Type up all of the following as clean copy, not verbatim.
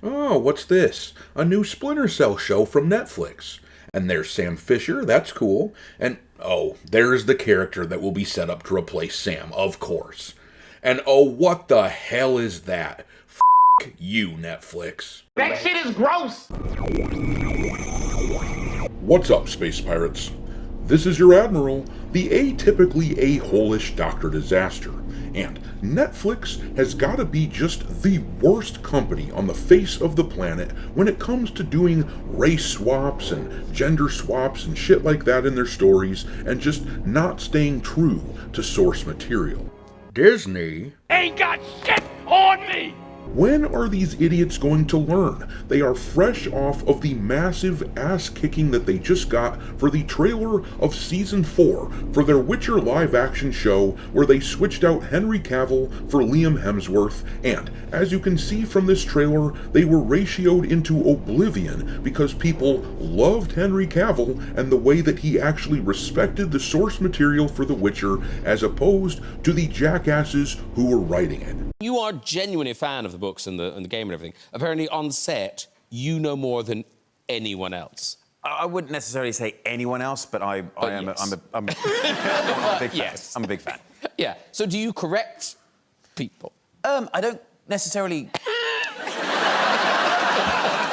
Oh, what's this? A new Splinter Cell show from Netflix. And there's Sam Fisher, that's cool. And oh, there's the character that will be set up to replace Sam, of course. And oh, what the hell is that? F you, Netflix. That shit is gross! What's up, Space Pirates? This is your Admiral, the atypically a-hole-ish Dr. Disaster, and Netflix has gotta be just the worst company on the face of the planet when it comes to doing race swaps and gender swaps and shit like that in their stories and just not staying true to source material. Disney Ain't got shit on me! When are these idiots going to learn? They are fresh off of the massive ass-kicking that they just got for the trailer of Season 4 for their Witcher live-action show where they switched out Henry Cavill for Liam Hemsworth, and as you can see from this trailer, they were ratioed into oblivion because people loved Henry Cavill and the way that he actually respected the source material for The Witcher as opposed to the jackasses who were writing it. You are genuinely a fan of the books and the game and everything. Apparently, on set, you know more than anyone else. I wouldn't necessarily say anyone else, but I'm a big fan. Yes. I'm a big fan. Yeah. So do you correct people? I don't necessarily...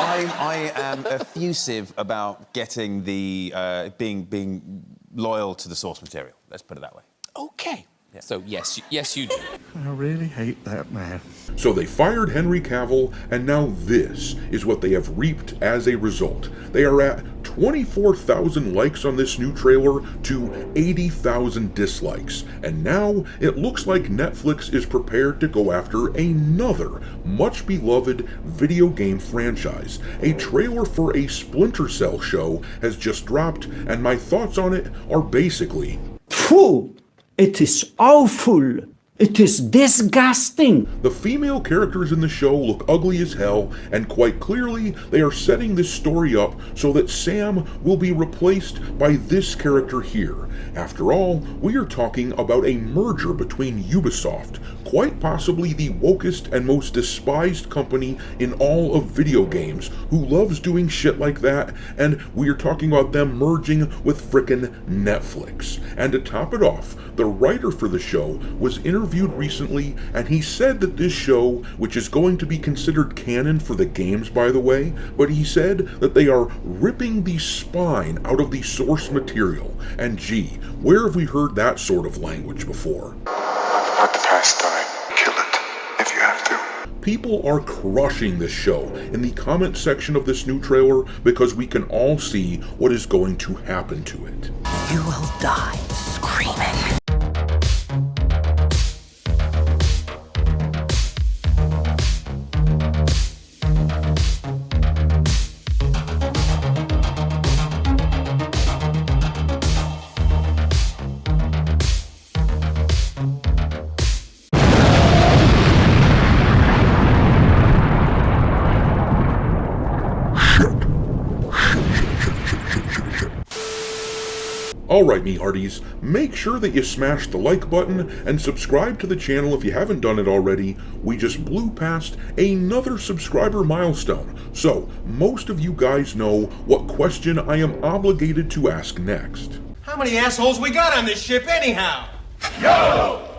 I am effusive about getting the... being loyal to the source material. Let's put it that way. Okay. Yeah. So, yes, you do. I really hate that man. So they fired Henry Cavill, and now this is what they have reaped as a result. They are at 24,000 likes on this new trailer to 80,000 dislikes, and now it looks like Netflix is prepared to go after another much beloved video game franchise. A trailer for a Splinter Cell show has just dropped, and my thoughts on it are basically... Phew! It is awful. It is disgusting. The female characters in the show look ugly as hell, and quite clearly they are setting this story up so that Sam will be replaced by this character here. After all, we are talking about a merger between Ubisoft, quite possibly the wokest and most despised company in all of video games, who loves doing shit like that, and we are talking about them merging with frickin' Netflix. And to top it off, the writer for the show was interviewed recently, and he said that this show, which is going to be considered canon for the games by the way, but he said that they are ripping the spine out of the source material. And gee, where have we heard that sort of language before? Let the past die. Kill it, if you have to. People are crushing this show in the comment section of this new trailer because we can all see what is going to happen to it. You will die screaming. Alright, me hearties, make sure that you smash the like button and subscribe to the channel if you haven't done it already. We just blew past another subscriber milestone, so most of you guys know what question I am obligated to ask next. How many assholes we got on this ship anyhow? Yo!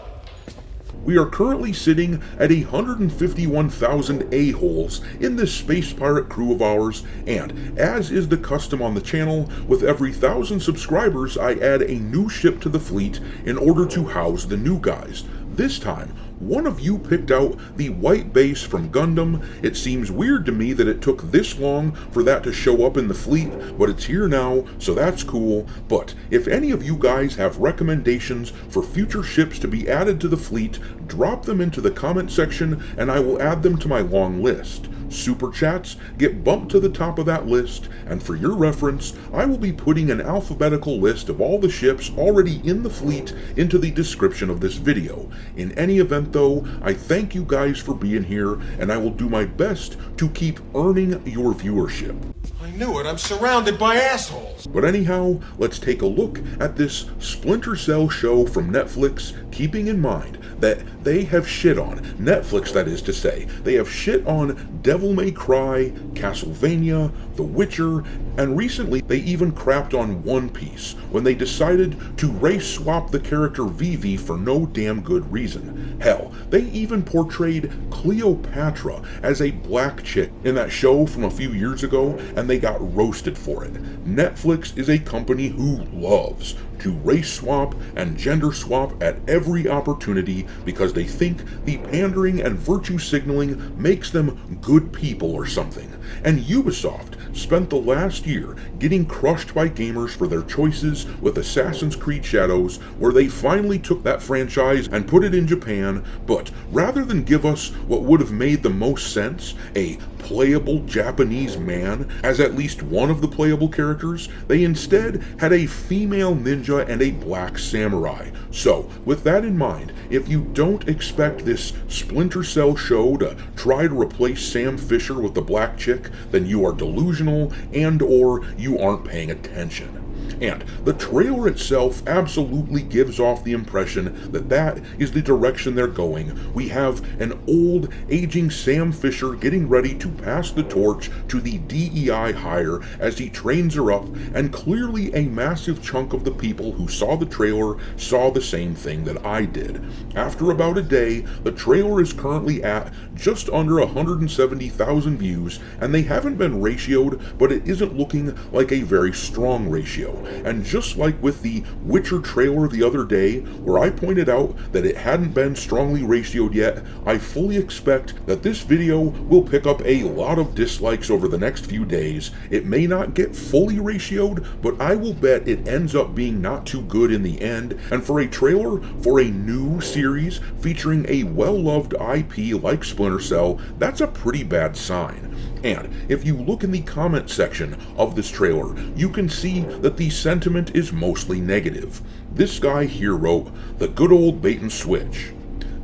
We are currently sitting at 151,000 a-holes in this space pirate crew of ours, and as is the custom on the channel, with every 1,000 subscribers I add a new ship to the fleet in order to house the new guys. This time, one of you picked out the white base from Gundam. It seems weird to me that it took this long for that to show up in the fleet, but it's here now, so that's cool. But if any of you guys have recommendations for future ships to be added to the fleet, drop them into the comment section and I will add them to my long list. Super chats get bumped to the top of that list, and for your reference, I will be putting an alphabetical list of all the ships already in the fleet into the description of this video. In any event though, I thank you guys for being here, and I will do my best to keep earning your viewership. I knew it. I'm surrounded by assholes. But anyhow, let's take a look at this Splinter Cell show from Netflix, keeping in mind that they have shit on, Netflix that is to say, they have shit on Devil May Cry, Castlevania, The Witcher, and recently they even crapped on One Piece when they decided to race swap the character Vivi for no damn good reason. Hell, they even portrayed Cleopatra as a black chick in that show from a few years ago, and they got roasted for it. Netflix is a company who loves to race swap and gender swap at every opportunity because they think the pandering and virtue signaling makes them good people or something. And Ubisoft spent the last year getting crushed by gamers for their choices with Assassin's Creed Shadows, where they finally took that franchise and put it in Japan, but rather than give us what would have made the most sense, a playable Japanese man as at least one of the playable characters, they instead had a female ninja and a black samurai. So, with that in mind, if you don't expect this Splinter Cell show to try to replace Sam Fisher with the black chick, then you are delusional and or you aren't paying attention. And the trailer itself absolutely gives off the impression that that is the direction they're going. We have an old, aging Sam Fisher getting ready to pass the torch to the DEI hire as he trains her up, and clearly a massive chunk of the people who saw the trailer saw the same thing that I did. After about a day, the trailer is currently at just under 170,000 views, and they haven't been ratioed, but it isn't looking like a very strong ratio. And just like with the Witcher trailer the other day, where I pointed out that it hadn't been strongly ratioed yet, I fully expect that this video will pick up a lot of dislikes over the next few days. It may not get fully ratioed, but I will bet it ends up being not too good in the end, and for a trailer for a new series featuring a well-loved IP like Splinter Cell, that's a pretty bad sign. And if you look in the comment section of this trailer, you can see that the sentiment is mostly negative. This guy here wrote, "The good old bait and switch.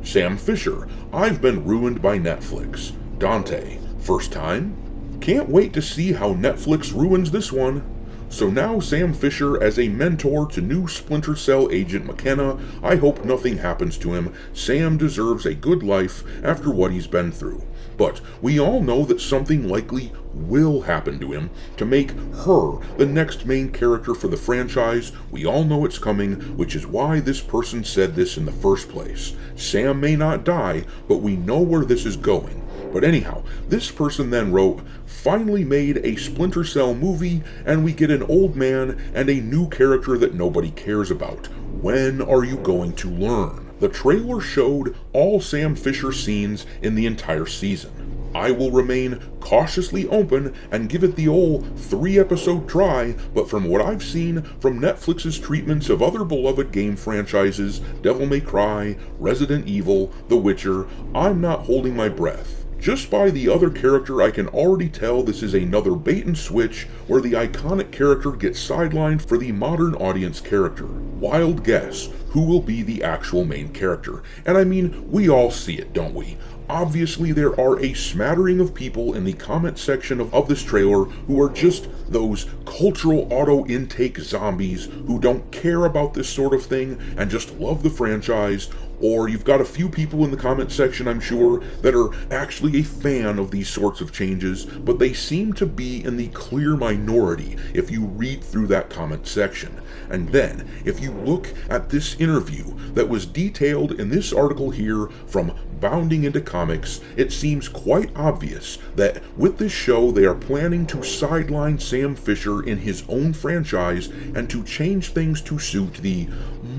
Sam Fisher, I've been ruined by Netflix. Dante, first time? Can't wait to see how Netflix ruins this one." So now Sam Fisher as a mentor to new Splinter Cell agent McKenna, I hope nothing happens to him. Sam deserves a good life after what he's been through. But we all know that something likely will happen to him to make her the next main character for the franchise. We all know it's coming, which is why this person said this in the first place. Sam may not die, but we know where this is going. But anyhow, this person then wrote, "Finally made a Splinter Cell movie, and we get an old man and a new character that nobody cares about. When are you going to learn?" The trailer showed all Sam Fisher scenes in the entire season. I will remain cautiously open and give it the old 3-episode try, but from what I've seen from Netflix's treatments of other beloved game franchises, Devil May Cry, Resident Evil, The Witcher, I'm not holding my breath. Just by the other character, I can already tell this is another bait and switch where the iconic character gets sidelined for the modern audience character. Wild guess who will be the actual main character. And I mean, we all see it, don't we? Obviously, there are a smattering of people in the comment section of this trailer who are just those cultural auto-intake zombies who don't care about this sort of thing and just love the franchise. Or you've got a few people in the comment section, I'm sure, that are actually a fan of these sorts of changes, but they seem to be in the clear minority if you read through that comment section. And then, if you look at this interview that was detailed in this article here from Bounding Into Comics, it seems quite obvious that with this show they are planning to sideline Sam Fisher in his own franchise and to change things to suit the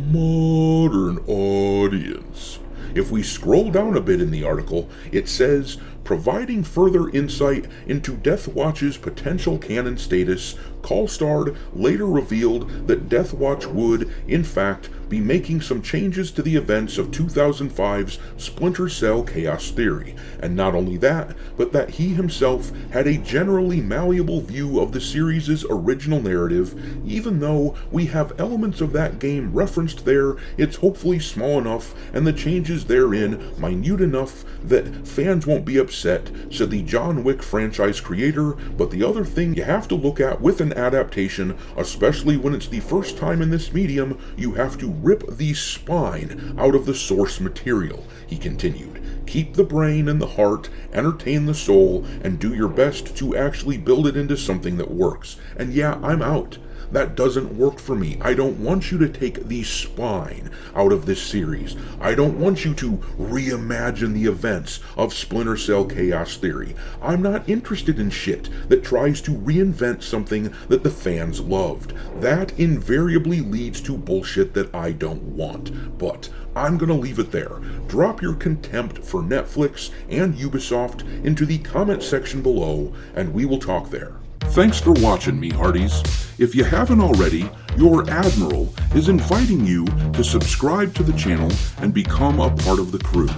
modern audience. If we scroll down a bit in the article, it says, providing further insight into Death Watch's potential canon status, Callstard later revealed that Death Watch would, in fact, be making some changes to the events of 2005's Splinter Cell Chaos Theory, and not only that, but that he himself had a generally malleable view of the series' original narrative. Even though we have elements of that game referenced there, it's hopefully small enough and the changes therein minute enough that fans won't be upset, said the John Wick franchise creator. But the other thing you have to look at with an adaptation, especially when it's the first time in this medium, you have to rip the spine out of the source material, he continued. Keep the brain and the heart, entertain the soul, and do your best to actually build it into something that works. And yeah, I'm out. That doesn't work for me. I don't want you to take the spine out of this series. I don't want you to reimagine the events of Splinter Cell Chaos Theory. I'm not interested in shit that tries to reinvent something that the fans loved. That invariably leads to bullshit that I don't want. But I'm gonna leave it there. Drop your contempt for Netflix and Ubisoft into the comment section below, and we will talk there. Thanks for watching, me hearties. If you haven't already, your Admiral is inviting you to subscribe to the channel and become a part of the crew.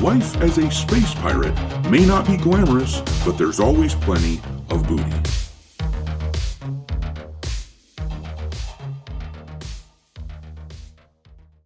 Life as a space pirate may not be glamorous, but there's always plenty of booty.